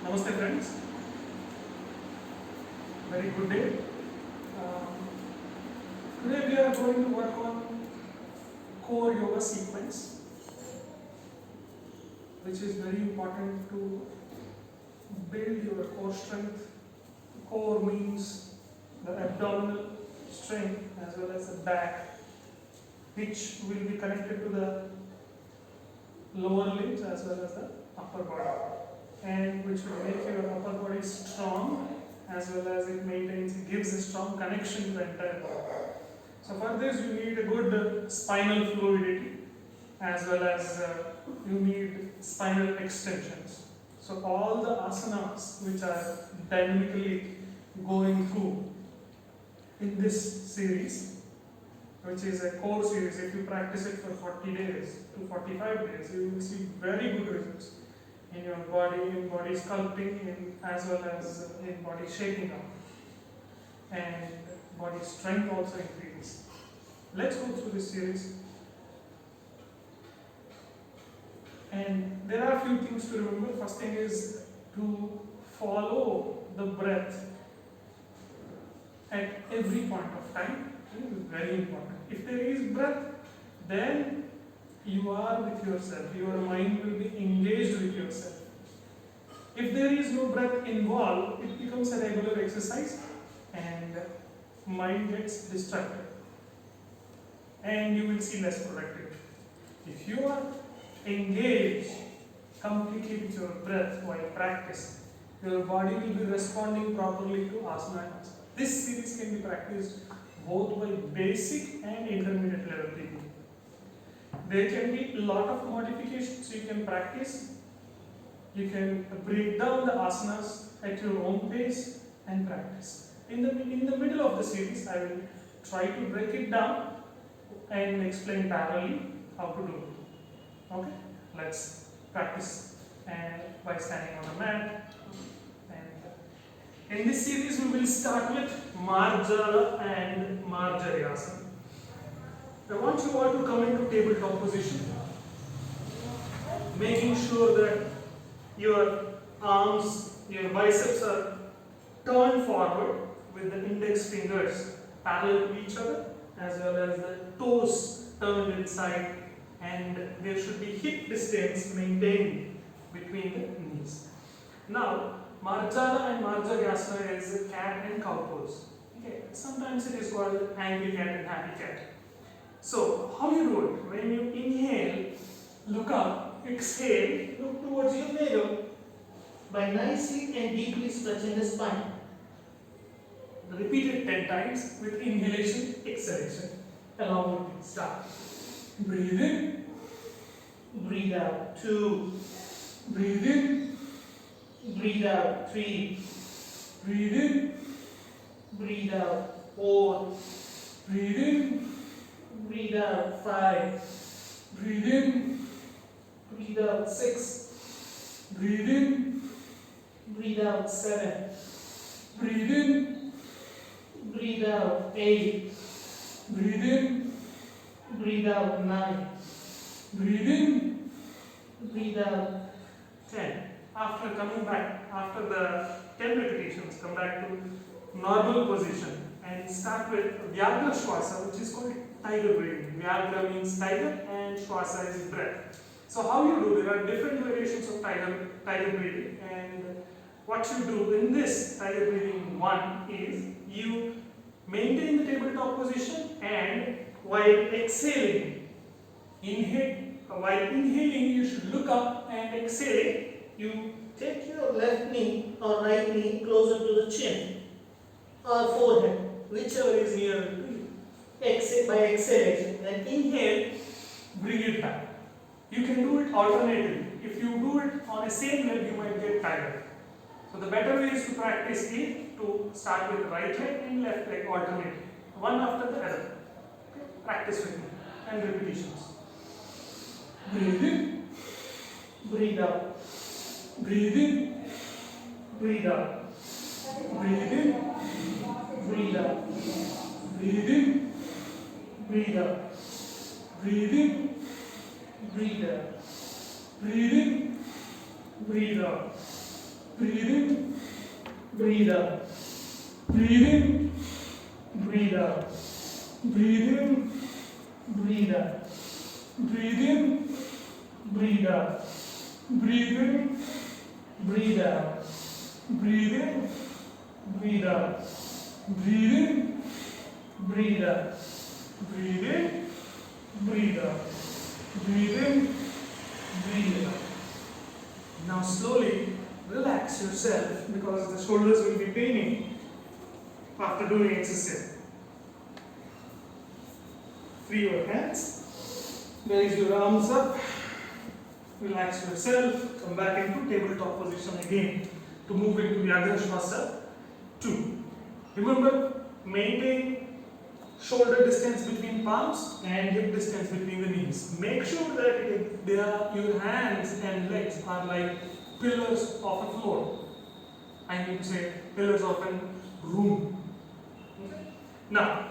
Namaste friends, very good day. Today we are going to work on core yoga sequence, which is very important to build your core strength. Core means the abdominal strength as well as the back, which will be connected to the lower limbs as well as the upper body, and which will make your upper body strong as well as it gives a strong connection to the entire body. So for this you need a good spinal fluidity as well as you need spinal extensions. So all the asanas which are dynamically going through in this series, which is a core series, if you practice it for 40 days to 45 days, you will see very good results in your body, in body sculpting, as well as in body shaping up, and body strength also increases. Let's go through this series. And there are a few things to remember. First thing is to follow the breath at every point of time. This is very important. If there is breath, then you are with yourself. Your mind will be engaged with yourself. If there is no breath involved, it becomes a regular exercise and mind gets distracted and you will see less productive. If you are engaged completely with your breath while practicing, your body will be responding properly to asanas. This series can be practiced both by basic and intermediate level people. There can be a lot of modifications you can practice. You can break down the asanas at your own pace and practice. In the middle of the series, I will try to break it down and explain parallelly how to do it. Okay, let's practice by standing on the mat. And in this series, we will start with Marjala and Marjarasana. I want you all to come into tabletop position, making sure that your arms, your biceps are turned forward with the index fingers parallel to each other, as well as the toes turned inside, and there should be hip distance maintained between the knees. Now, Marjala and Marjarasana is a cat and cow pose. Okay. Sometimes it is called angry cat and happy cat. So, how you do it? When you inhale, look up, exhale, look towards your navel by nicely and deeply stretching the spine. Repeat it 10 times with inhalation, exhalation. Along with me. Start. Breathe in, breathe out. 2. Breathe in, breathe out. 3. Breathe in, breathe out. 4. Breathe in, breathe out. 5. Breathe in, breathe out. 6. Breathe in, breathe out. 7. Breathe in, breathe out. 8. Breathe in, breathe out. 9. Breathe in, breathe out. 10. After coming back, after the 10 repetitions, come back to normal position and start with Vyagra Shwasa, which is called tiger breathing. Vyagra means tiger and Shwasa is breath. So how you do, there are different variations of tiger breathing, and what you do in this tiger breathing 1 is you maintain the tabletop position, and while exhaling, while inhaling you should look up, and exhaling you take your left knee or right knee closer to the chin or forehead, whichever is nearer to you. Exhale by exhalation, then inhale, bring it back. You can do it alternatively. If you do it on a same leg, you might get tired. So the better way is to practice it to start with right leg and left leg alternately, one after the other. Okay? Practice with me and repetitions. Breathe in, breathe out. Breathe in, breathe out. Breathe in, breathe out. Breathe in, breathe out. Breathe in, breathe out. Breathe in, breathe out. breathe in, breathe out, breathe in, breathe out, breathe in, breathe out, breathe in, breathe out, breathe in, breathe out, breathe in, breathe out, breathe in, breathe out, breathe in, breathe out, breathe in, breathe out. Now slowly relax yourself because the shoulders will be paining after doing exercise. Free your hands, raise your arms up, relax yourself, come back into tabletop position again to move into Yogic 2. Remember, maintain shoulder distance between palms and hip distance between the knees. Make sure that your hands and legs are like pillars of a floor. I mean to say pillars of a room. Okay? Now,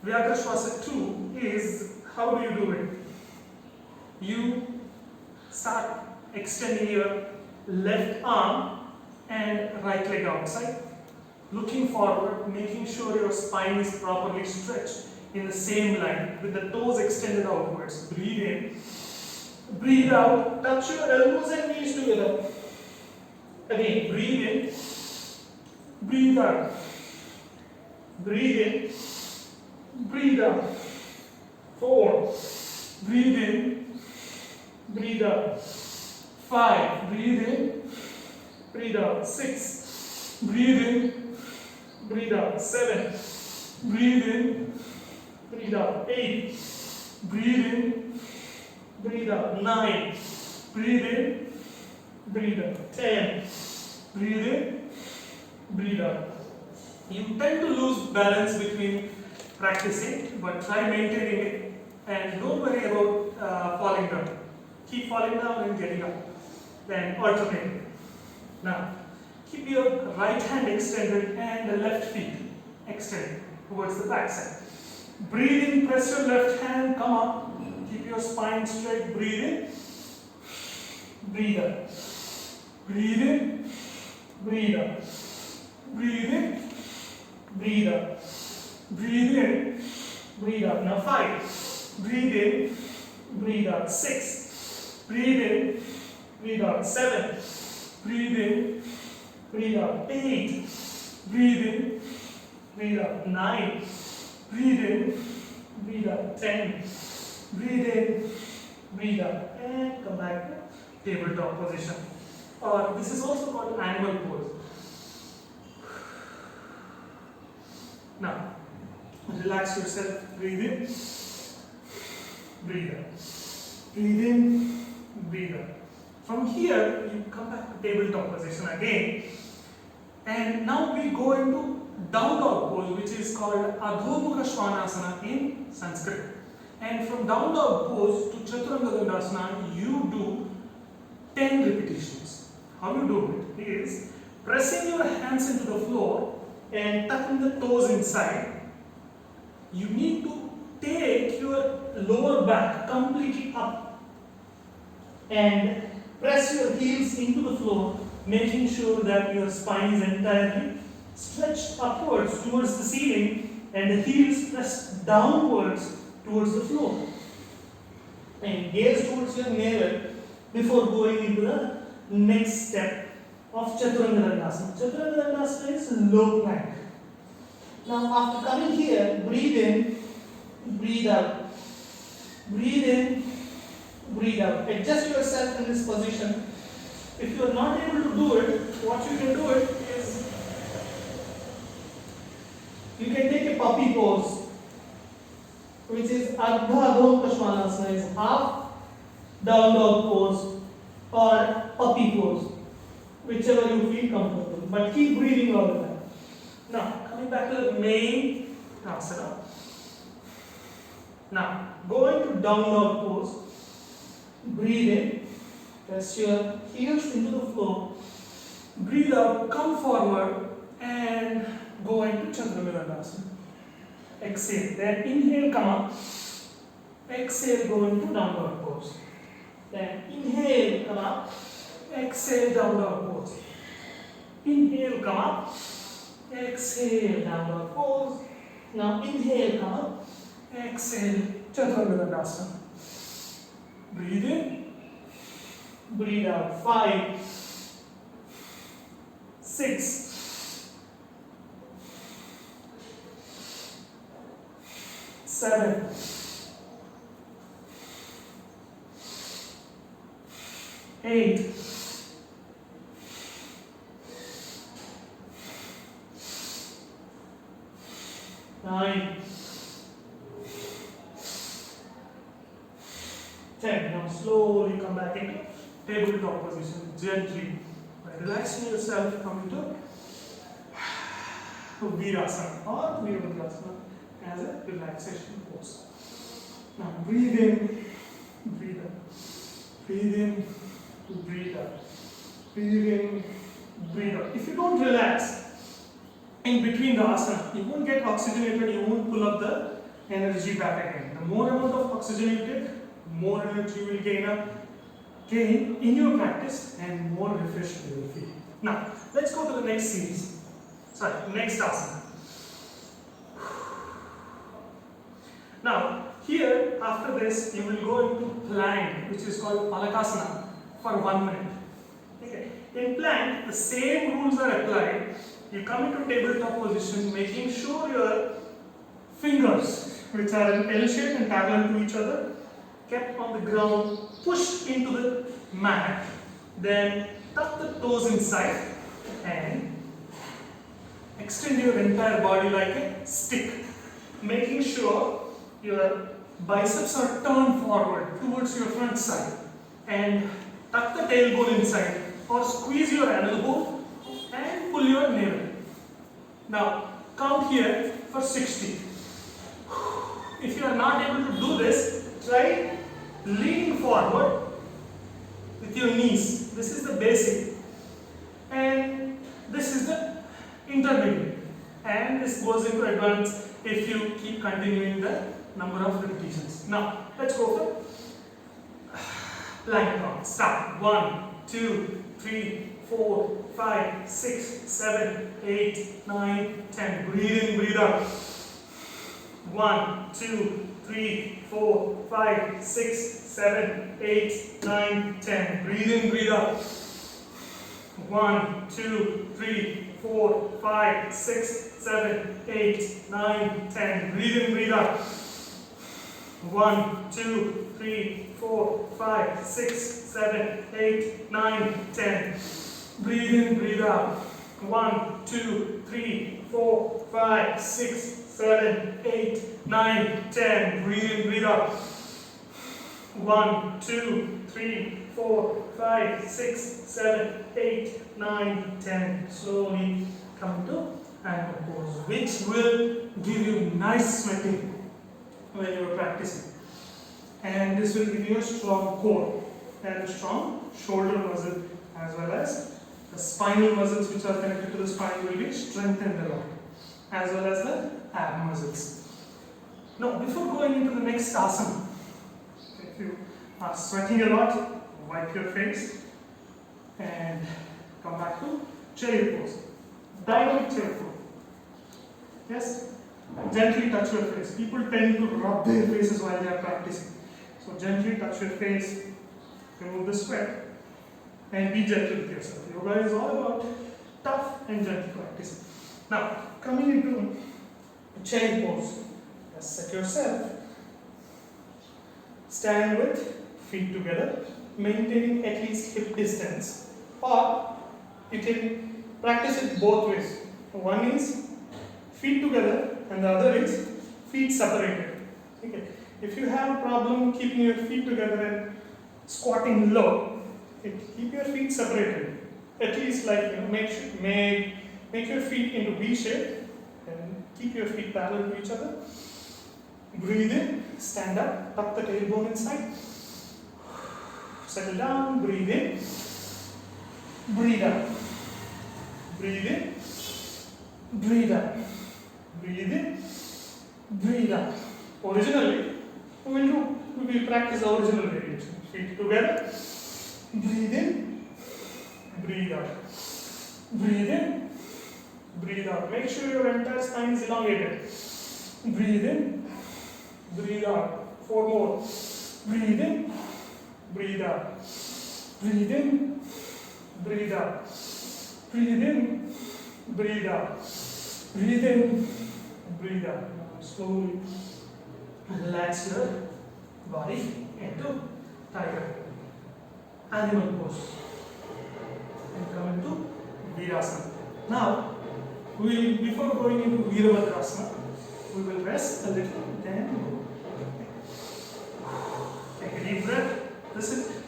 Yogic 2 is, how do you do it? You start extending your left arm and right leg outside, looking forward, making sure your spine is properly stretched in the same line with the toes extended outwards. Breathe in, breathe out, touch your elbows and knees together. Again, breathe in, breathe out, breathe in, breathe out. 4, breathe in, breathe out. 5, breathe in, breathe out. 6, breathe in, breathe out. 7, breathe in, breathe out. 8, breathe in, breathe out. 9, breathe in, breathe out. 10, breathe in, breathe out. You tend to lose balance between practicing, but try maintaining it and don't worry about falling down. Keep falling down and getting up. Then alternate. Now, keep your right hand extended and the left feet extended towards the back side. Breathe in, press your left hand, come up. Keep your spine straight. Breathe in, breathe out. Breathe in, breathe out. Breathe in, breathe out. Breathe in, breathe out. Now 5. Breathe in, breathe out. 6. Breathe in, breathe out. 7. Breathe in, breathe out. 8. Breathe in, breathe out. 9. Breathe in, breathe out. 10. Breathe in, breathe out. And come back to tabletop position. Or this is also called animal pose. Now, relax yourself. Breathe in, breathe out. Breathe in, breathe out. From here, you come back to tabletop position again. And now we go into down dog pose, which is called Adho Mukha Svanasana in Sanskrit. And from down dog pose to Chaturanga Dandasana, you do 10 repetitions. How you do it is pressing your hands into the floor and tucking the toes inside. You need to take your lower back completely up and press your heels into the floor, making sure that your spine is entirely stretched upwards towards the ceiling and the heels pressed downwards towards the floor. And gaze towards your navel before going into the next step of Chaturanga Dandasana. Chaturanga Dandasana is low plank. Now after coming here, breathe in, breathe out. Breathe in, breathe out. Adjust yourself in this position. If you are not able to do it, what you can do it is you can take a puppy pose, which is Ardha Adho Mukha Svanasana, is half down dog pose or puppy pose, whichever you feel comfortable. But keep breathing all the time. Now, coming back to the main asana. Now, go into down dog pose. Breathe in, press your heels into the floor. Breathe out, come forward and go into Chaturanga Dandasana. Exhale, then inhale, come up. Exhale, go into down dog pose. Then inhale, come up. Exhale, down dog pose. Inhale, come up. Exhale, downward pose. Now inhale, come up. Exhale, Chaturanga Dandasana. Breathe in. Breathe out. 5, 6, 7, 8, 9, 10. Now slowly come back into tabletop position, gently. By relaxing yourself, come into Virasana or Virabhadrasana as a relaxation pose. Now breathe in, breathe out. Breathe in, breathe out. Breathe in, breathe out. If you don't relax in between the asana, you won't get oxygenated, you won't pull up the energy back again. The more amount of oxygen you take, more energy you will gain in your practice and more refreshed you will feel. Now, let's go to the next series. Sorry, next asana. Now, here after this, you will go into plank, which is called Palakasana, for 1 minute. Okay. In plank, the same rules are applied. You come into tabletop position, making sure your fingers, which are in L shape and parallel to each other, kept on the ground, pushed into the mat, then tuck the toes inside and extend your entire body like a stick, making sure your biceps are turned forward towards your front side, and tuck the tailbone inside or squeeze your ankle bone and pull your navel. Now count here for 60. If you are not able to do this, try leaning forward with your knees. This is the basic, and this is the intermediate, and this goes into advanced if you keep continuing the number of repetitions. Now let's go for plank count. Start. 1, 2, 3, 4, 5, 6, 7, 8, 9, 10. Breathe in, breathe out. 1, 2, 3, 4, 5, 6, 7, 8, 9, 10. Breathe in, breathe out. 1, 2, 3, 4, 5, 6, 7, 8, 9, 10. Breathe in, breathe out. 1, 2, 3, 4, 5, 6, 7, 8, 9, 10. Breathe in, breathe out. 1, 2, 3, 4, 5, 6, 7, 8, 9, 10. Breathe in, breathe out. 1, 2, 3, 4, 5, 6, 7, 8, 9, 10. Slowly come to anchor pose, which will give you nice sweating when you are practicing. And this will give you a strong core and a strong shoulder muscle, as well as the spinal muscles which are connected to the spine will be strengthened a lot, as well as the ab muscles. Now, before going into the next asana, if you are sweating a lot, wipe your face and come back to chair pose. Dynamic chair pose. Yes? Gently touch your face. People tend to rub their faces while they are practicing. So gently touch your face, remove the sweat, and be gentle with yourself. Yoga is all about tough and gentle practice. Now, coming into chair pose, just set yourself. Stand with feet together, maintaining at least hip distance, or you can practice it both ways. One is feet together and the other is feet separated. Okay. If you have a problem keeping your feet together and squatting low, keep your feet separated. At least make your feet into V shape and keep your feet parallel to each other. Breathe in, stand up, tuck the tailbone inside. Settle down, breathe in, breathe out. Breathe in, breathe out. Breathe in, breathe out. Originally, we practice the original variation. Feet together, breathe in, breathe out. Breathe in, breathe out. Make sure your entire spine is elongated. Breathe in, breathe out. 4 more. Breathe in, breathe out. Breathe in, breathe out. Breathe in, breathe out. Breathe in, breathe out. Now slowly relax your body into tiger. Animal pose. And come into Virasana. Now, before going into Virabhadrasana, we will rest a little, then go. Take a deep breath. Listen.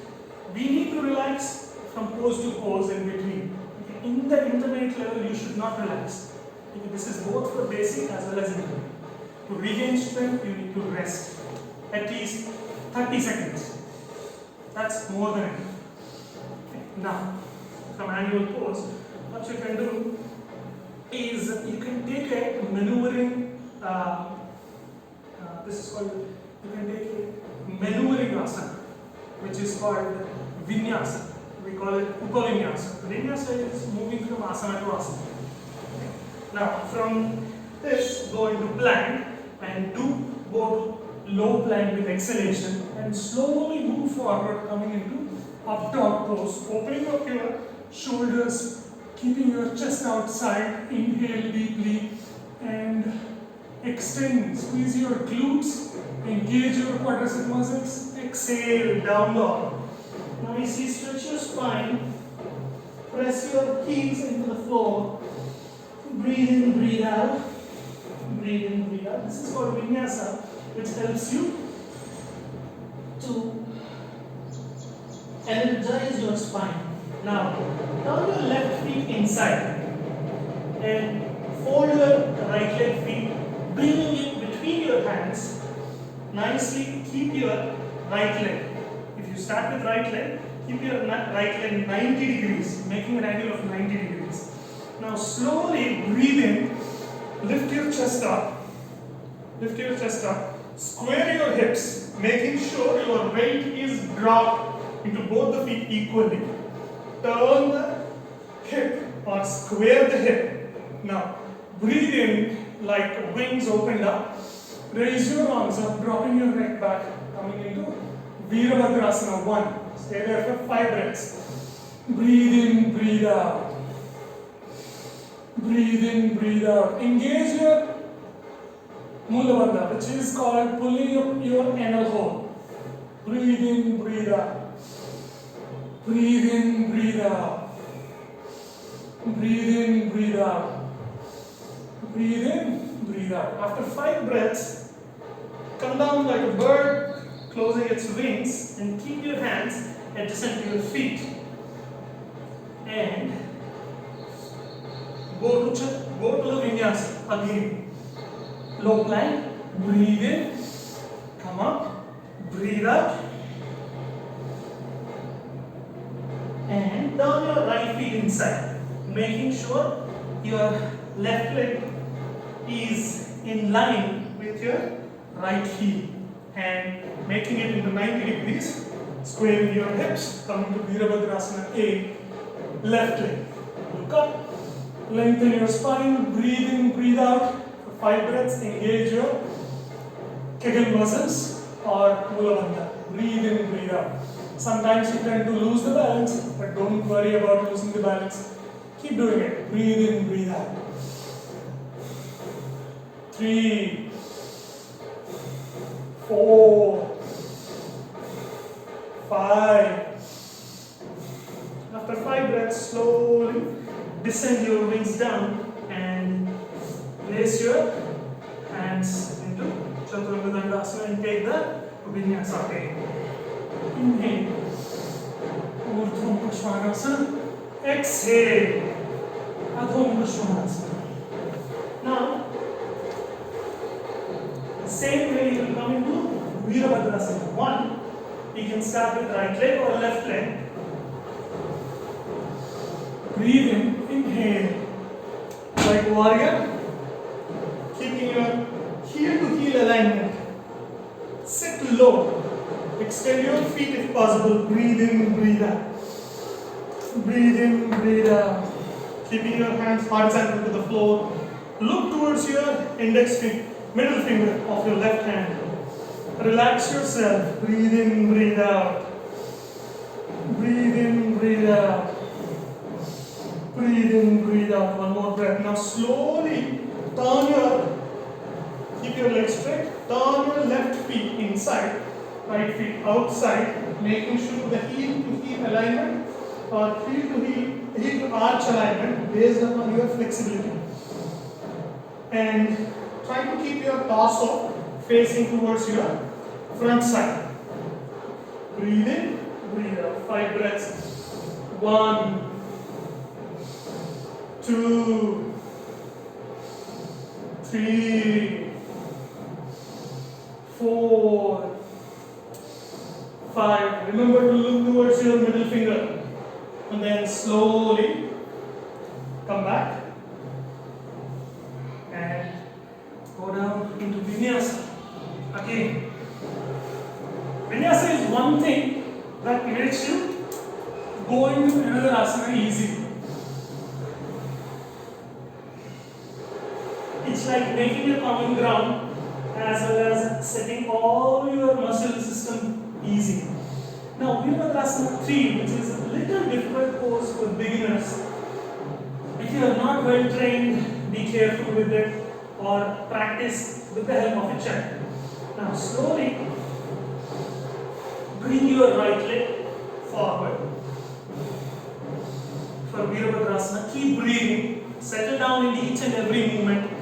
We need to relax from pose to pose in between. In the intermediate level, you should not relax. This is both for basic as well as intermediate. To regain strength, you need to rest. At least 30 seconds. That's more than enough. Now, from annual pose, what you can do is you can take a maneuvering, this is called, you can take a maneuvering asana, which is called vinyasa. We call it upavinyasa. Vinyasa is moving from asana to asana. Now, from this, go into plank and go to low plank with exhalation and slowly move forward, coming into up dog pose. Opening up your shoulders, keeping your chest outside. Inhale deeply and extend. Squeeze your glutes, engage your quadricep muscles. Exhale, down dog. Now you see, stretch your spine, press your heels into the floor. Breathe in, breathe out. Breathe in, breathe out. This is called vinyasa, which helps you to energize your spine. Now, turn your left feet inside and fold your right leg feet, bringing it between your hands. Nicely keep your right leg. If you start with right leg, keep your right leg 90 degrees, making an angle of 90 degrees. Now slowly breathe in, lift your chest up, square your hips, making sure your weight is dropped into both the feet equally. Turn the hip or square the hip. Now breathe in like wings opened up. Raise your arms up, dropping your neck back, coming into Virabhadrasana 1. Stay there for 5 breaths. Breathe in, breathe out. Breathe in, breathe out. Engage your Mula Bandha, which is called pulling up your anal hole. Breathe in, breathe out. Breathe in, breathe out. Breathe in, breathe out. Breathe in, breathe out. After 5 breaths, come down like a bird, closing its wings, and keep your hands adjacent to your feet. And go to the vinyasa again. Low plank, breathe in, come up, breathe out, and turn your right feet inside, making sure your left leg is in line with your right heel and making it into 90 degrees, squaring your hips, coming to Virabhadrasana A, left leg. Look up, lengthen your spine, breathe in, breathe out. For 5 breaths, engage your Kegel muscles or Mula Bandha. Breathe in, breathe out. Sometimes you tend to lose the balance, but don't worry about losing the balance. Keep doing it. Breathe in, breathe out. 3, 4, 5. After 5 breaths, slowly descend your wings down and place your hands into Chaturanga Dandasana and take the Vinyasa. Inhale, Urdhva Pushpanasana. Exhale, Adho Pushpanasana. Now, same way you will come into Virabhadrasana. 1, you can start with right leg or left leg. Breathe in, inhale, like warrior, keeping your heel to heel alignment. Sit low, extend your feet if possible. Breathe in, breathe out. Breathe in, breathe out. keeping your hands horizontal to the floor. Look towards your middle finger of your left hand. Relax yourself. Breathe in, breathe out. Breathe in, breathe out. Breathe in, breathe out. One more breath. Now slowly keep your legs straight. Turn your left feet inside, right feet outside, making sure the heel to heel alignment or heel to arch alignment based upon your flexibility. And try to keep your torso facing towards your front side. Breathe in, breathe out. 5 breaths. 1, 2, 3, 4, 5. Remember to look towards your middle finger and then slowly come back and go down into Vinyasa. Again, Vinyasa is one thing that makes you go into another asana easily. It's like making a common ground as well as setting all your muscle system easy. Now, Virabhadrasana 3, which is a little difficult pose for beginners. If you are not well trained, be careful with it or practice with the help of a chair. Now, slowly bring your right leg forward. For Virabhadrasana, keep breathing, settle down in each and every movement.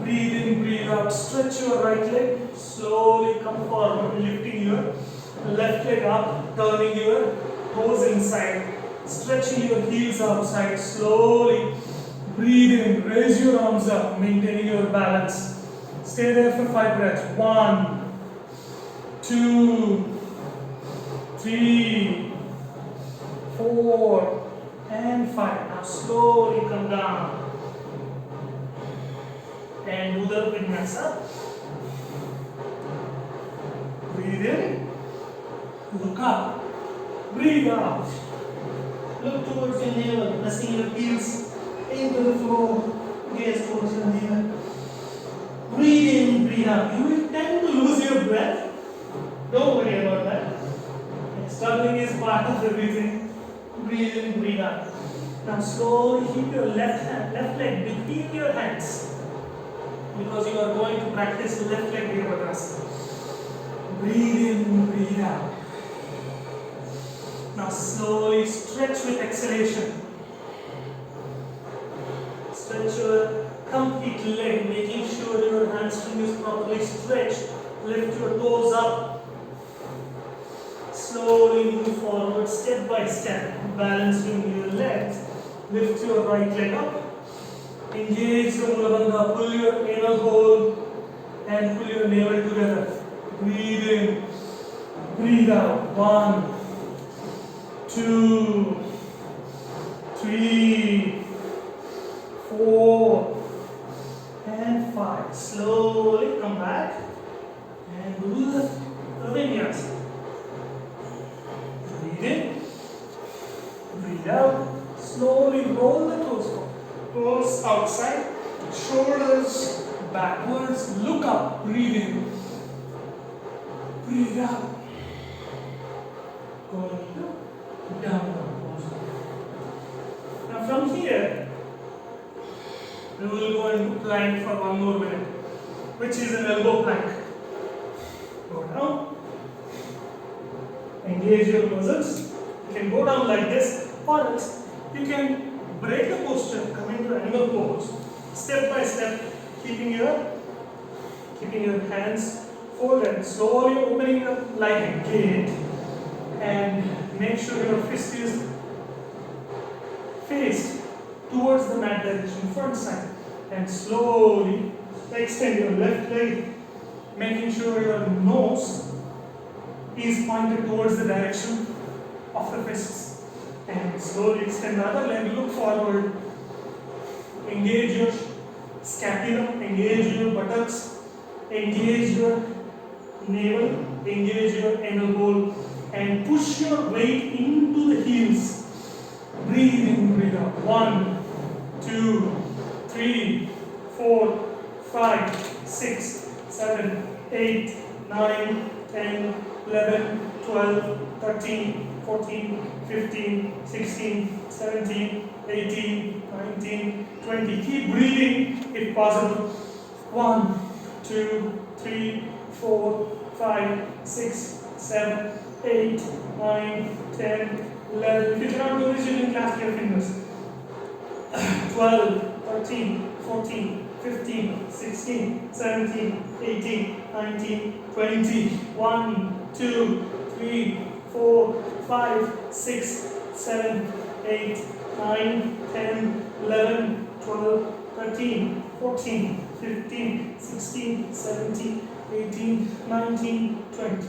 Breathe in, breathe out, stretch your right leg, slowly come forward, lifting your left leg up, turning your toes inside, stretching your heels outside, slowly breathe in, raise your arms up, maintaining your balance. Stay there for 5 breaths. 1, 2, 3, 4, and 5. Now slowly come down. And do the vinyasa. Breathe in, look up, breathe out. Look towards your navel, pressing your heels into the floor, gaze towards your navel. Breathe in, breathe out. You will tend to lose your breath. Don't worry about that. Struggling is part of everything. Breathe in, breathe out. Now slowly keep your left leg between your hands, because you are going to practice left leg Virabhadrasana. Breathe in, breathe out. Now slowly stretch with exhalation. Stretch your complete leg, making sure your hamstring is properly stretched. Lift your toes up. Slowly move forward step by step, balancing your legs. Lift your right leg up. Engage the Mulabandha, pull your anal hole and pull your navel together. Breathe in, breathe out. 1, 2, 3, 4, and 5. Slowly come back and do the vinyasa. Breathe in, breathe out. Slowly roll the toes outside, shoulders backwards, look up, breathe in, breathe out. Going into downward pose. Now from here, we will go into plank for 1 more minute, which is an elbow plank. Go down, engage your muscles. You can go down like this, or else you can break the posture, come into animal pose, step by step, keeping your hands folded, slowly opening up like a gate, and make sure your fist is faced towards the mat direction, front side, and slowly extend your left leg, making sure your nose is pointed towards the direction of the fists. And slowly extend the other leg, look forward, engage your scapula, engage your buttocks, engage your navel, engage your anal hole, and push your weight into the heels. Breathe in, breathe out. 1, 2, 3, 4, 5, 6, 7, 8, 9, 10, 11, 12, 13, 14, 15, 16, 17, 18, 19, 20. Keep breathing if possible. 1, 2, 3, 4, 5, 6, 7, 8, 9, 10, 11. If you cannot do this, you can clasp your fingers. 12, 13, 14, 15, 16, 17, 18, 19, 20. 1, 2, 3, 4, 5, 6, 7, 8, 9, 10, 11, 12, 13, 14, 15, 16, 17, 18, 19, 20.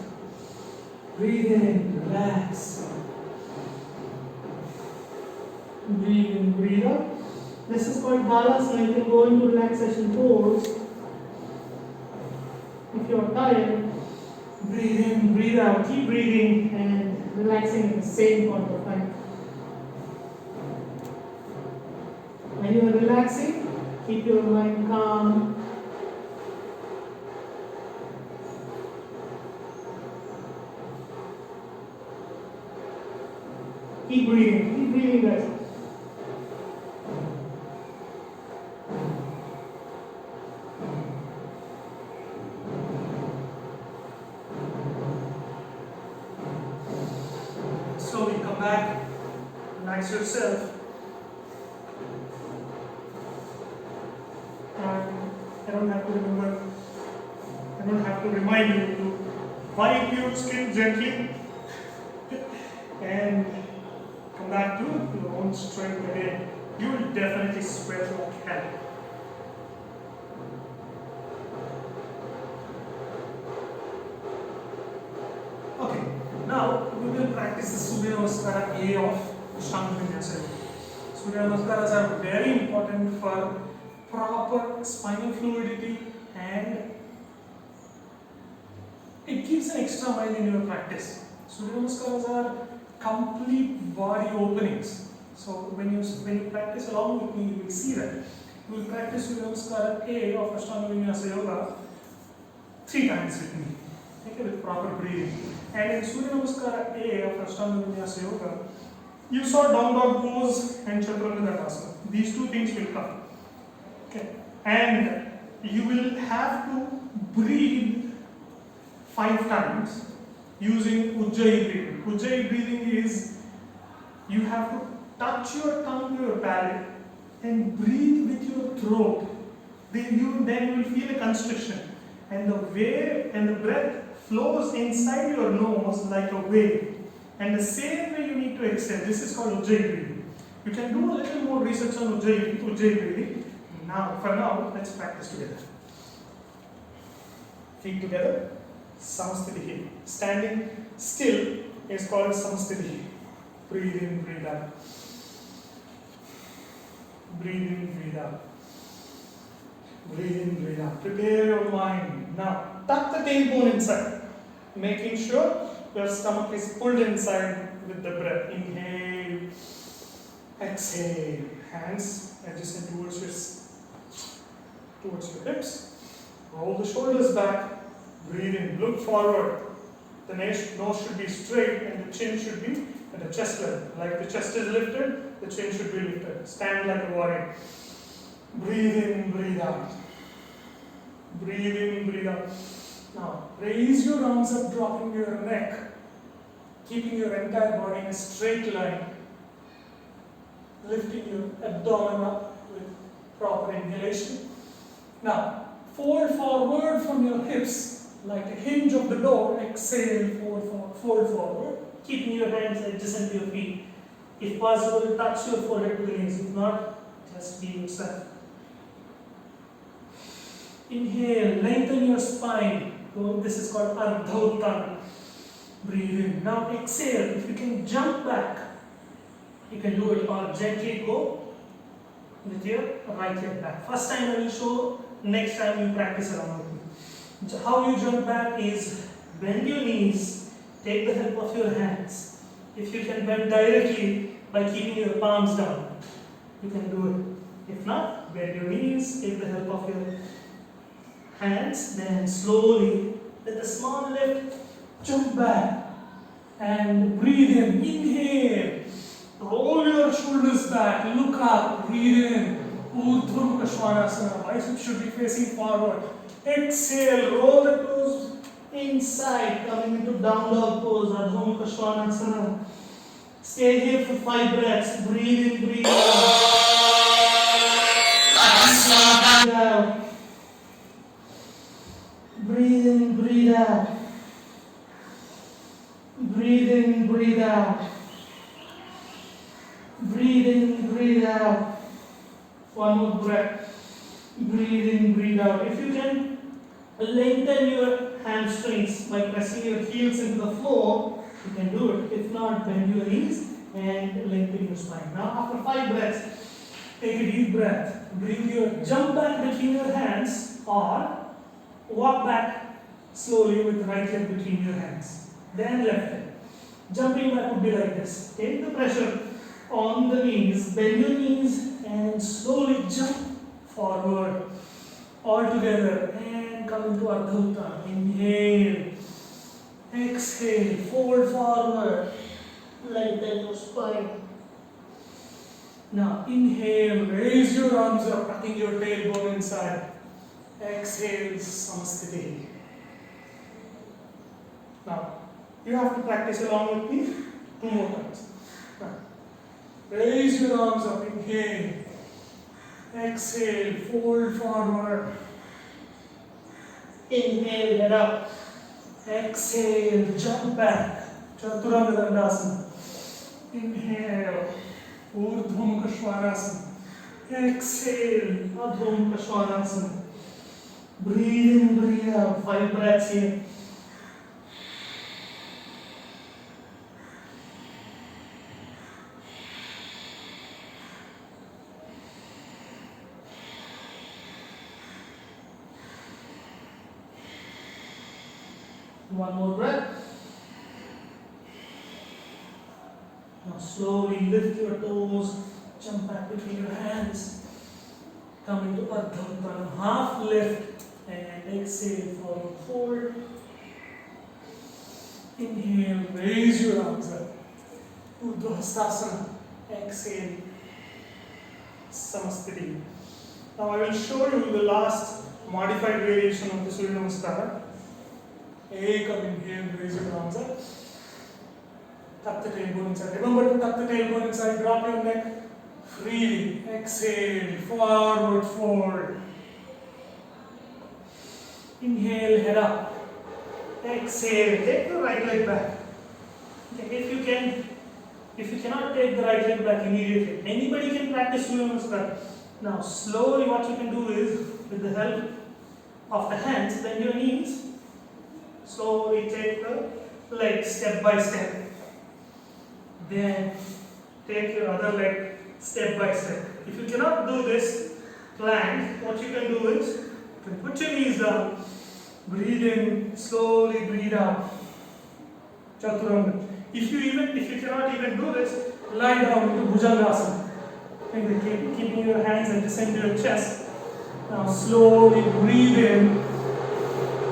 Breathe in, relax. Breathe in, breathe out. This is called Balasana. You can go into relaxation pose. If you are tired, breathe in, breathe out. Keep breathing and relaxing at the same point of time. When you are relaxing, keep your mind calm. Keep breathing guys. Slowly come back, relax yourself. I don't have to remind you to wipe your skin gently and come back to your own strength again. You will definitely sweat like hell. Okay, now we will practice the Surya Namaskara A of Ashtanga Vinyasa. Surya Namaskaras are very important for proper spinal fluidity and it gives an extra mile in your practice. Surya Namaskaras are complete body openings. So when you practice along with me, you will see that. You will practice Surya Namaskara A of Ashtanga Vinyasa Yoga 3 times with me. Okay, with proper breathing. And in Surya Namaskara A of Ashtanga Vinyasa Yoga, you saw down dog pose and Chaturanga. These 2 things will come. Okay. And you will have to breathe 5 times using Ujjayi breathing. Ujjayi breathing is you have to touch your tongue to your palate and breathe with your throat. Then you will feel a constriction. And the wave and the breath flows inside your nose like a wave. And the same way you need to exhale. This is called Ujjayi breathing. You can do a little more research on Ujjayi breathing. For now, let's practice together. Feet together, Samastitihi. Standing still is called Samastitihi. Breathe in, breathe out. Breathe in, breathe out. Breathe in, breathe out. Prepare your mind. Now, tuck the tailbone inside, making sure your stomach is pulled inside with the breath. Inhale, exhale. Hands adjacent towards your hips. Roll the shoulders back. Breathe in. Look forward. The nose should be straight and the chin should be at the chest level. Like the chest is lifted, the chin should be lifted. Stand like a warrior. Breathe in, breathe out. Breathe in, breathe out. Now, raise your arms up, dropping your neck, keeping your entire body in a straight line. Lifting your abdomen up with proper inhalation. Now, fold forward from your hips like a hinge of the door. Exhale, fold forward. Keeping your hands adjacent to your feet. If possible, touch your forehead to the knees. If not, just be yourself. Inhale, lengthen your spine. This is called Ardha Uttana. Breathe in. Now exhale. If you can jump back, you can do it or gently go with your right leg back. First time I will show, next time you practice around with me. How you jump back is bend your knees, take the help of your hands. If you can bend directly by keeping your palms down, you can do If not, bend your knees, take the help of your hands, then slowly, with a small lift, jump back and breathe in. Inhale, roll your shoulders back, look up, breathe in. Urdhva Mukha Svanasana, biceps should be facing forward. Exhale, roll the toes inside, coming into down dog pose, Urdhva Mukha Svanasana. Stay here for 5 breaths. Breathe in, breathe out. Breathe out. Breathe in, breathe out. Breathe in, breathe out. Breathe in, breathe out. One more breath. Breathe in, breathe out. If you can lengthen your hamstrings by pressing your heels into the floor, you can do it. If not, bend your knees and lengthen your spine. Now, after 5 breaths, take a deep breath. Jump back between your hands or walk back slowly with the right leg between your hands. Then left leg. Jumping back would be like this. Take the pressure on the knees, bend your knees and slowly jump forward all together and come into Ardha Uttana. Inhale, exhale, fold forward, lengthen your spine. Now inhale, raise your arms up, tucking your tailbone inside. Exhale, Samastiti. Now you have to practice along with me 2 more times. Now, raise your arms up, inhale. Exhale, fold forward. Inhale, head up. Exhale, jump back. Chaturanga Dandasana. Inhale, Urdhva Mukha Svanasana. Exhale, Adho Mukha Svanasana. Breathe in, breathe out. 5 breaths here. One more breath. Now slowly lift your toes, jump back between your hands, come into Ardha Uttana, half lift and exhale, forward fold. Inhale, raise your arms up, Urdhva Hastasana, exhale, Samastiti. Now I will show you the last modified variation of the Surya Namaskara. Ekam, inhale, raise your arms up. Tuck the tailbone inside. Remember to tuck the tailbone inside. Drop your neck freely. Exhale, forward fold. Inhale, head up. Exhale, take the right leg back. Okay, if you cannot take the right leg back immediately, anybody can practice Surya Namaskar. Now, slowly what you can do is, with the help of the hands, bend your knees. Slowly take the leg step by step. Then take your other leg step by step. If you cannot do this plank, what you can do is you can put your knees down, breathe in, slowly breathe out. Chaturanga. If you cannot even do this, lie down into Bhujangasana. And keeping your hands at the center of your chest. Now slowly breathe in,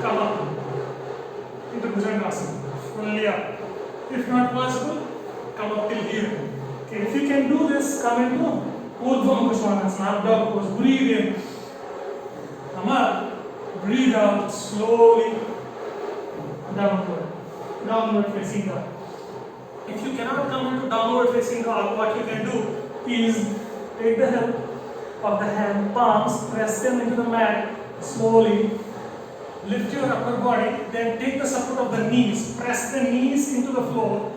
come up into Bhujangasana, fully up. If not possible, come up till here. Okay, if you can do this, come into Urdhva Mukha Svanasana, up dog pose. Breathe in, come up, breathe out, slowly downward facing dog. If you cannot come into downward facing dog, what you can do is take the help of the hand palms, press them into the mat slowly. Lift your upper body, then take the support of the knees, press the knees into the floor,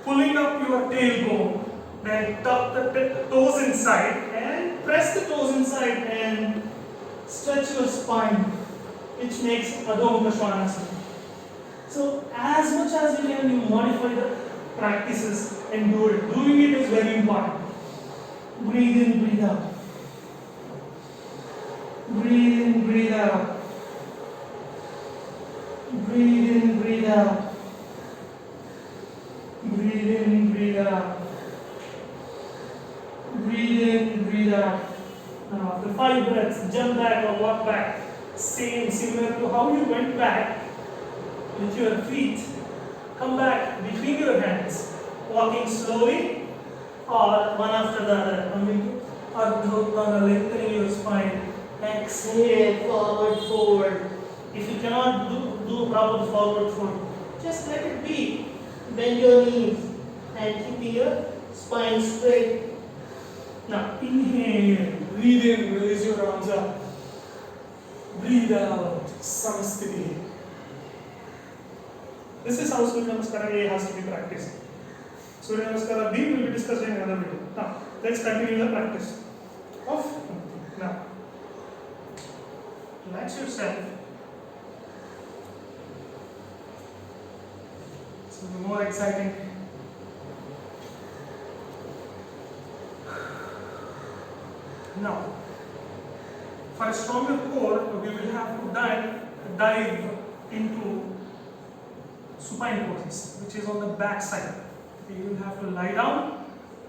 pulling up your tailbone, then tuck the toes inside and press the toes inside and stretch your spine, which makes Adho Mukha Svanasana. So as much as you can, you modify the practices and do it. Doing it is very important. Breathe in, breathe out. Breathe in, breathe out. Breathe in, breathe out. Breathe in, breathe out. Breathe in, breathe out. Now after 5 breaths, jump back or walk back. Similar to how you went back with your feet. Come back between your hands, walking slowly or one after the other. Coming to Ardha Utthana, lengthening your spine. Exhale, forward fold. If you cannot do proper forward fold, just let it be. Bend your knees and keep your spine straight. Now inhale, breathe in, raise your arms up. Breathe out, Samastiti. This is how Surya Namaskara A has to be practiced. Surya Namaskara B will be discussed in another video. Now, let's continue the practice of. Now, relax yourself. This will be more exciting. Now, for a stronger core, we will have to dive into supine poses, which is on the back side. You will have to lie down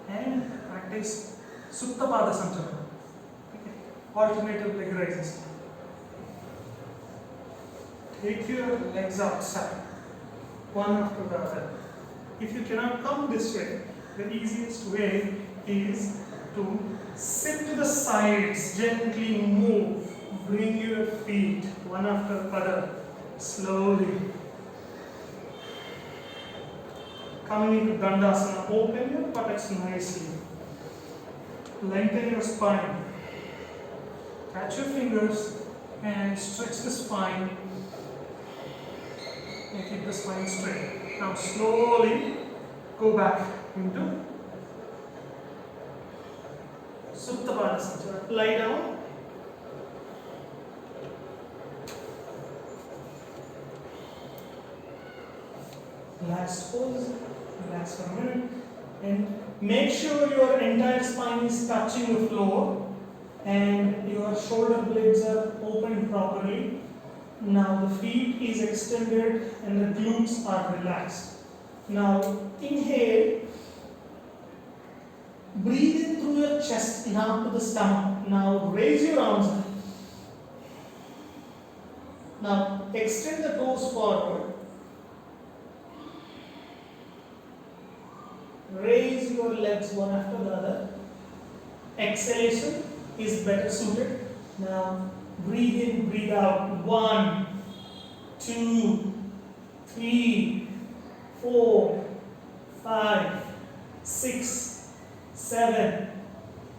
and practice Supta Pada Sanchalana. Okay. Alternative leg raises. Take your legs outside, one after the other. If you cannot come this way, the easiest way is to sit to the sides, gently move, bring your feet one after the other, slowly. Coming into Dandasana, open your buttocks nicely, lengthen your spine, catch your fingers and stretch the spine and keep the spine straight. Now slowly go back into Supta Pada Sanchalana. Lie down. Relax pose. Relax for a minute. And make sure your entire spine is touching the floor and your shoulder blades are opened properly. Now the feet is extended and the glutes are relaxed. Now inhale. Breathe in through your chest, now to the stomach. Now raise your arms up. Now extend the toes forward. Raise your legs one after the other. Exhalation is better suited. Now breathe in, breathe out. 1, 2, 3, 4, 5, 6, 7,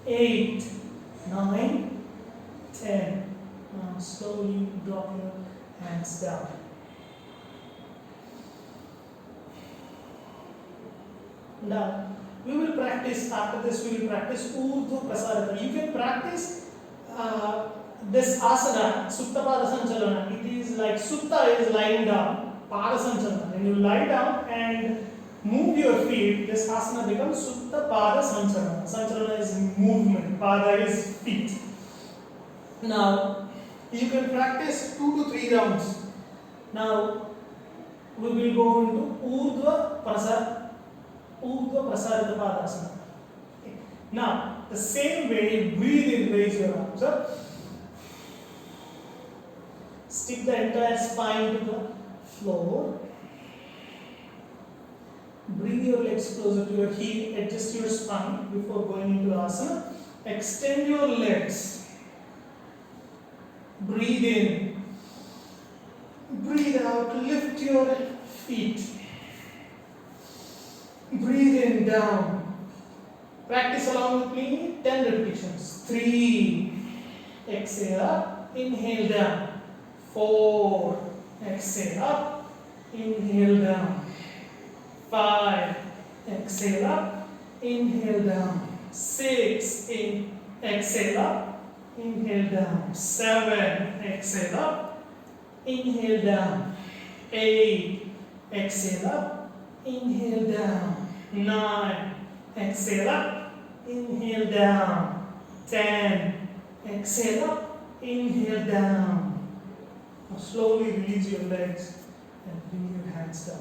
8, 9, 10. Now slowly drop your hands down. Now we will practice, after this we will practice Urdhva Prasarita. You can practice this asana, Supta Pada Sanchalana. It is like Supta is lying down, Pada Sanchalana. When you lie down and move your feet, this asana becomes Supta Pada Sanchalana. Sanchalana is movement, Pada is feet. Now, you can practice 2 to 3 rounds. Now, we will go into Urdhva Prasarita Padasana. Okay. Now, the same way, breathe in, raise your arms up. Stick the entire spine to the floor. Bring your legs closer to your heel, adjust your spine before going into asana. Extend your legs. Breathe in. Breathe out, lift your feet. Breathe in, down. Practice along with me, 10 repetitions. 3, exhale up, inhale down. 4, exhale up, inhale down. 5, exhale up, inhale down. 6, exhale up, inhale down. 7, exhale up, inhale down. 8, exhale up, inhale down. 9, exhale up, inhale down. 10, exhale up, inhale down. Now slowly release your legs and bring your hands down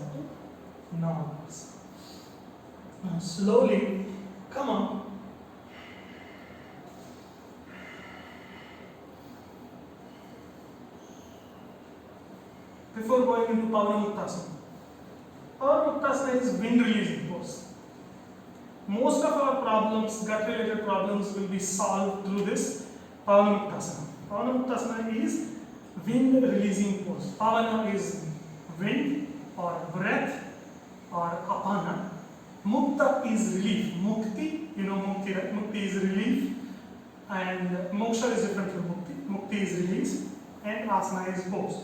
to norms. Now slowly come on. before going into Pavanamuktasana. Pavanamuktasana is wind releasing pose. Most of our problems, gut related problems, will be solved through this Pavanamuktasana. Pavanamuktasana is wind releasing pose. Pavana is wind or breath or apana. Mukta is relief. Mukti, you know Mukti, right? Mukti is relief, and moksha is different from Mukti. Mukti is release, and asana is pose.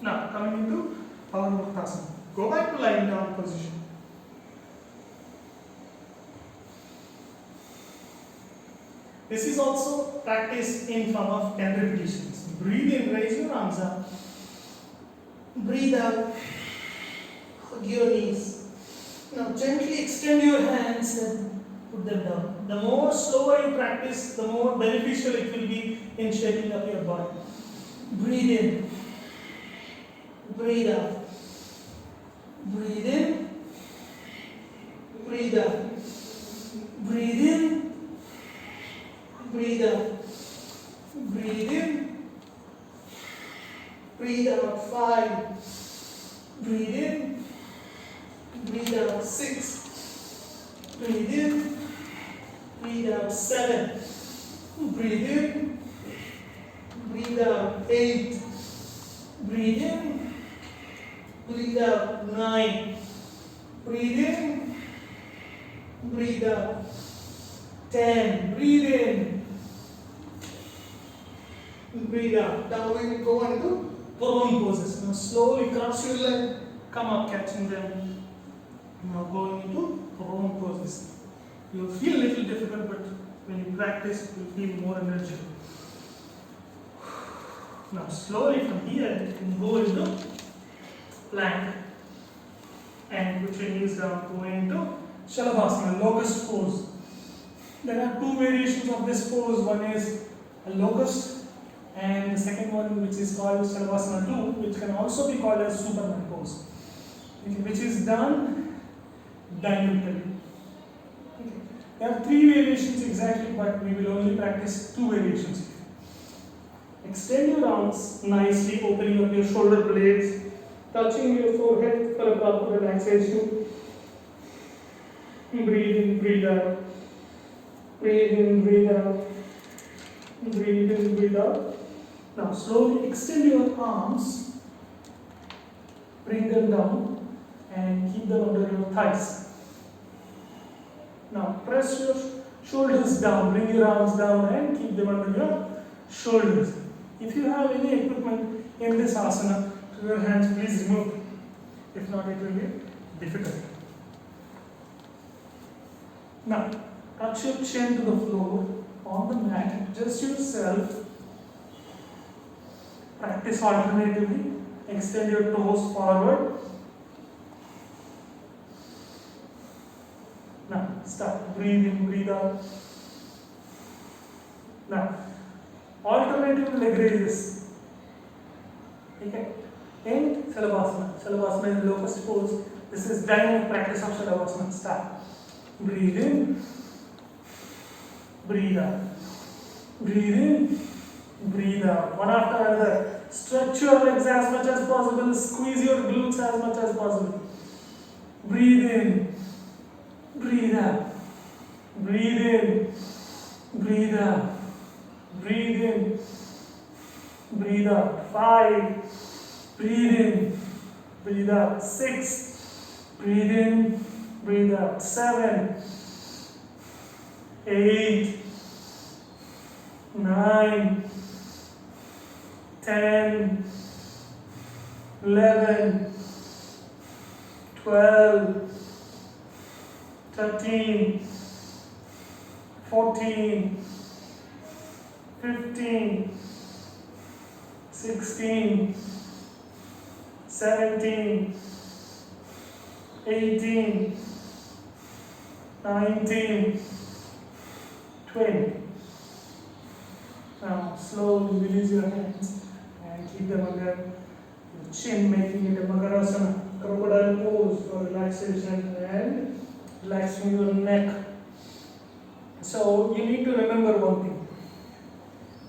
Now, coming into Pavanamuktasana. Go back to lying down position. This is also practiced in form of 10 repetitions. Breathe in, raise your arms up. Breathe out, hug your knees. Now gently extend your hands and put them down. The more slower you practice, the more beneficial it will be in shaping up your body. Breathe in, breathe out. Breathe in, breathe out. Breathe in, breathe out. Breathe in, breathe out. 5. Breathe in, breathe out. 6. Breathe in, breathe out. 7. Breathe in, breathe out. 8. Breathe in, breathe out. 9. Breathe in, breathe out. 10. Breathe in, breathe out. Now we will go into prone poses. Now slowly cross your leg, come up, catching them. Now going into prone poses. You'll feel a little difficult, but when you practice, you'll feel more energy. Now slowly from here, you can go into plank and put your knees down, going into Shalabhasana, locust pose. There are 2 variations of this pose. One is a locust, and the second one, which is called Shalabhasana 2, which can also be called as Superman pose, which is done dynamically. Okay. There are 3 variations exactly, but we will only practice 2 variations here. Extend your arms nicely, opening up your shoulder blades, touching your forehead for a proper relaxation. Breathe in, breathe out. Breathe in, breathe out. Breathe in, breathe out. Now slowly extend your arms, bring them down and keep them under your thighs. Now press your shoulders down, bring your arms down and keep them under your shoulders. If you have any equipment in this asana to your hands, please remove it. If not, it will be difficult. Now, touch your chin to the floor on the mat, adjust yourself. Practice alternatively. Extend your toes forward. Now, start. Breathe in, breathe out. Now, alternative leg raises. Okay. In Shalabhasana. Shalabhasana is the locust pose. This is dynamic practice of Shalabhasana. Start. Breathe in, breathe out. Breathe in, breathe out. One after another. Stretch your legs as much as possible. Squeeze your glutes as much as possible. Breathe in, breathe out. Breathe in, breathe out. Breathe in, breathe out. 5. Breathe in, breathe out. 6. Breathe in, breathe out. 7. 8. 9. 10. 11. 12. 13. 14. 15. 16. 17. 18. 19. 20. Now slowly release your hands and keep them under your chin, making it a Makarasana, crocodile pose for relaxation and relaxing your neck. So you need to remember one thing.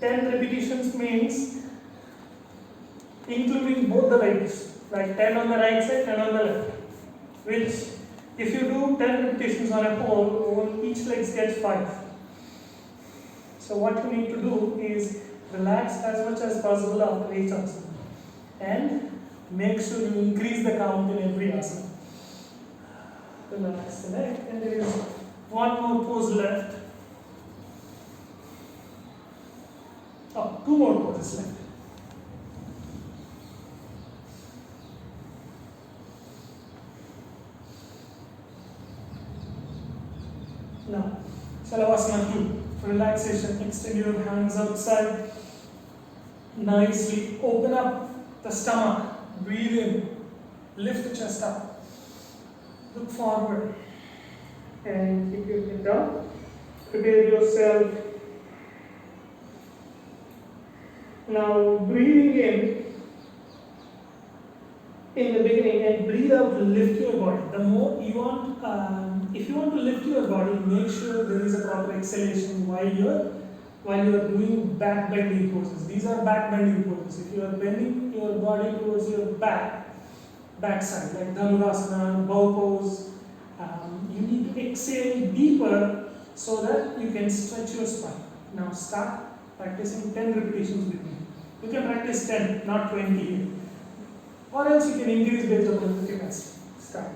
10 repetitions means including both the legs, like 10 on the right side, 10 on the left. Which, if you do 10 repetitions on a whole, each leg gets 5. So what you need to do is relax as much as possible after each asana and make sure you increase the count in every asana. Relax the neck, and there is one more pose left. Oh, 2 more poses left. Now, Salavasana 2. Relaxation. Extend your hands outside. Nicely open up the stomach. Breathe in. Lift the chest up. Look forward. And keep your head down. Prepare yourself. Now, breathing in the beginning, and breathe out to lift your body. The more you want, if you want to lift your body, make sure there is a proper exhalation while you are doing back bending poses. These are back bending poses. If you are bending your body towards your back side, like Dhanurasana, bow pose, you need to exhale deeper so that you can stretch your spine. Now start practicing 10 repetitions with me. You can practice 10, not 20. Or else you can increase based upon the capacity. Start.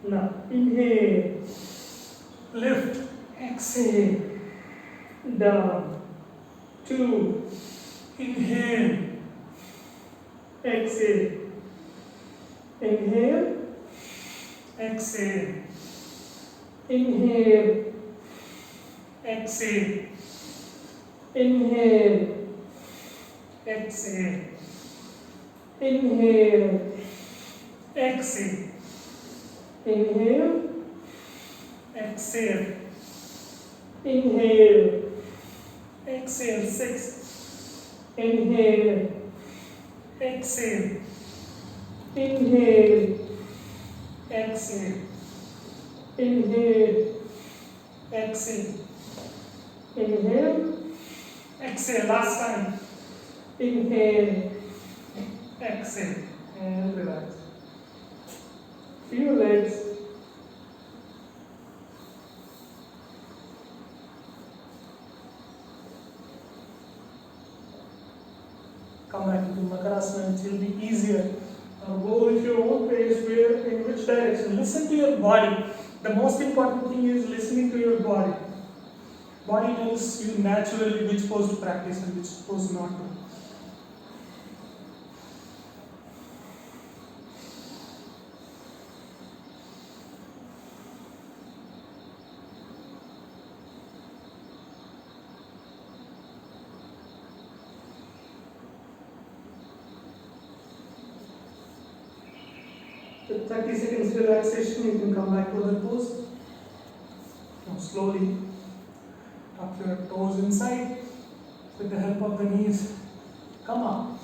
Now, inhale, lift, exhale, down, 2, inhale, exhale, inhale, exhale, inhale, exhale, inhale, exhale, inhale, exhale, inhale, exhale, inhale, exhale, 6, inhale, exhale, inhale, exhale, inhale, exhale, inhale, exhale, last time, inhale, exhale, and relax. Few legs. Come back into Makarasana, it will be easier. Now go with your own pace, where, in which direction. Listen to your body. The most important thing is listening to your body. Body tells you naturally which pose to practice and which pose not to. With 30 seconds relaxation, you can come back to the pose. Now slowly tuck your toes inside with the help of the knees. Come up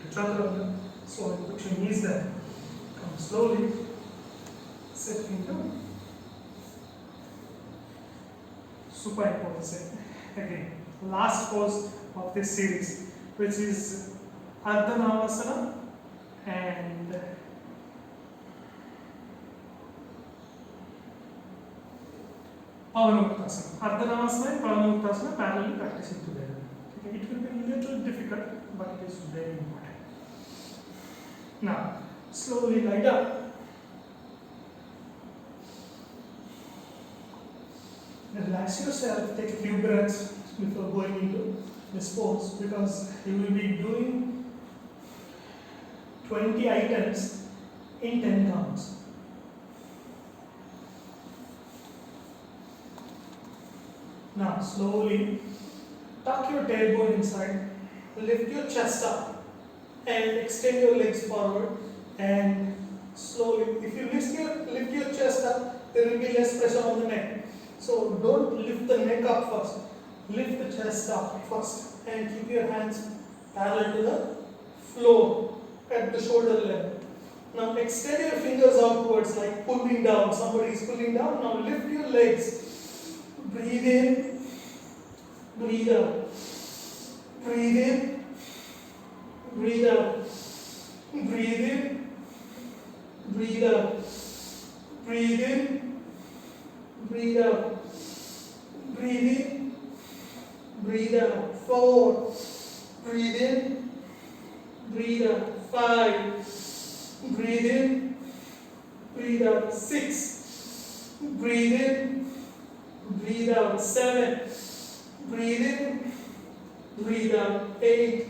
to Chaturanga. So put your knees there. Come slowly. Sit into supine pose. Again, last pose of this series, which is Ardhanavasana and Pavanuktasana. Ardhanavasana and Pavanuktasana parallelly practicing together. Okay, it will be a little difficult, but it is very important. Now, slowly lie down. Relax yourself, take a few breaths before going into this pose, because you will be doing 20 items in 10 counts. Now slowly tuck your tailbone inside, lift your chest up and extend your legs forward, and slowly, if you lift your chest up, there will be less pressure on the neck. So don't lift the neck up first, lift the chest up first and keep your hands parallel to the floor at the shoulder level. Now extend your fingers outwards like pulling down, somebody is pulling down. Now lift your legs. Breathe in, breathe out, breathe in, breathe out, breathe in, breathe out, breathe in, breathe out, breathe in, breathe out. 4, breathe in, breathe out. 5, breathe in, breathe out. 6, breathe in, breathe out. 7, breathe in, breathe out. 8,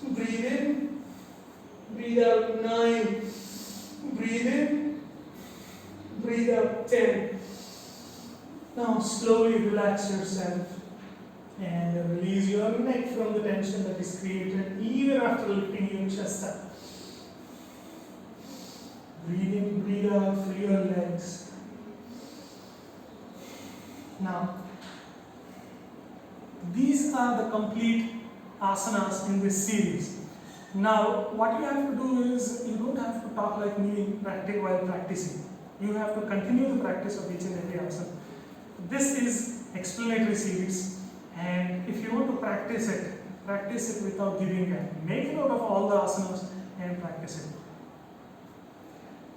breathe in, breathe out. 9, breathe in, breathe out. 10. Now slowly relax yourself and release your neck from the tension that is created even after lifting your chest up. Breathe in, breathe out, free your legs. Now, these are the complete asanas in this series. Now, what you have to do is, you don't have to talk like me while practicing. You have to continue the practice of each and every asana. This is explanatory series, and if you want to practice it without giving up. Make a note of all the asanas and practice it.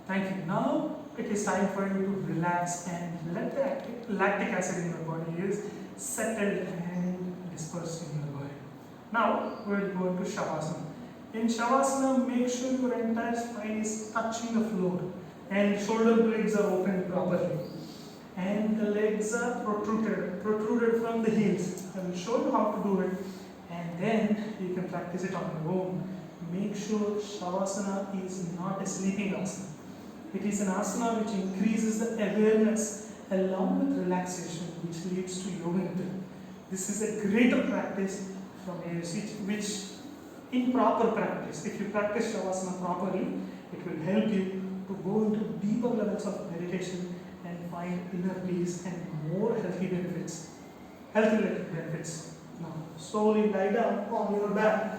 Thank you. Now it is time for you to relax and let the lactic acid in your body is settled and dispersed in your body. Now we will go into Shavasana. In Shavasana, make sure your entire spine is touching the floor and shoulder blades are open properly. And the legs are protruded from the heels. I will show you how to do it, and then you can practice it on your own. Make sure Shavasana is not a sleeping asana. It is an asana which increases the awareness along with relaxation, which leads to yoga. This is a greater practice from ASC, which in proper practice, if you practice Shavasana properly, it will help you to go into deeper levels of meditation and find inner peace and more healthy benefits. Health-related benefits. Now, slowly lie down on your back.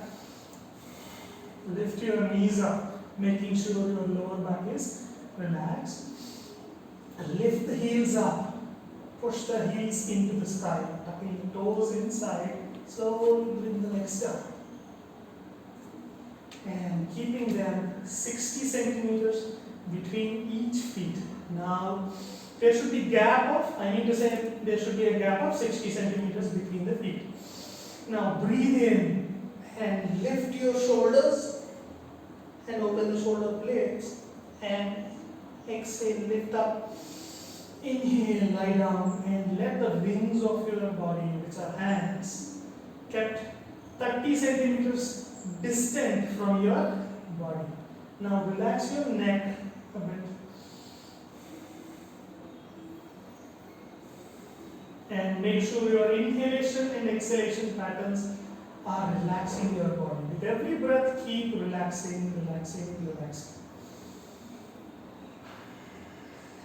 Lift your knees up, making sure your lower back is relaxed. Lift the heels up. Push the heels into the sky, tucking the toes inside. Slowly bring the legs down. And keeping them 60 centimeters between each feet. Now, there should be there should be a gap of 60 centimeters between the feet. Now, breathe in and lift your shoulders and open the shoulder blades, and exhale, lift up. Inhale, lie down and let the wings of your body, which are hands, kept 30 centimeters distant from your body. Now relax your neck a bit. And make sure your inhalation and exhalation patterns are relaxing your body. With every breath, keep relaxing, relaxing, relaxing.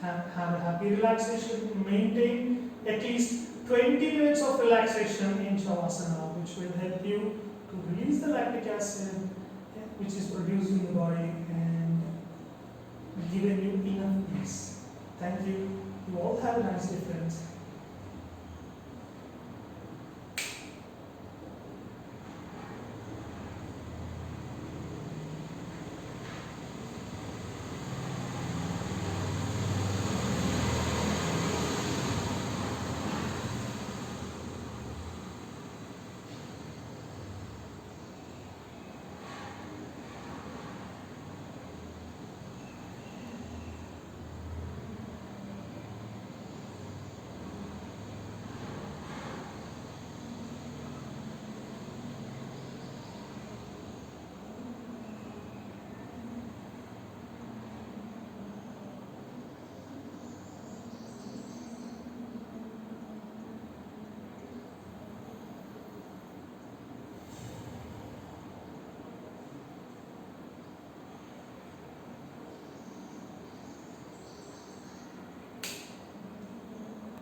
Have a happy relaxation. Maintain at least 20 minutes of relaxation in Shavasana, which will help you to release the lactic acid which is produced in the body and giving you enough peace. Thank you. You all have a nice day, friends.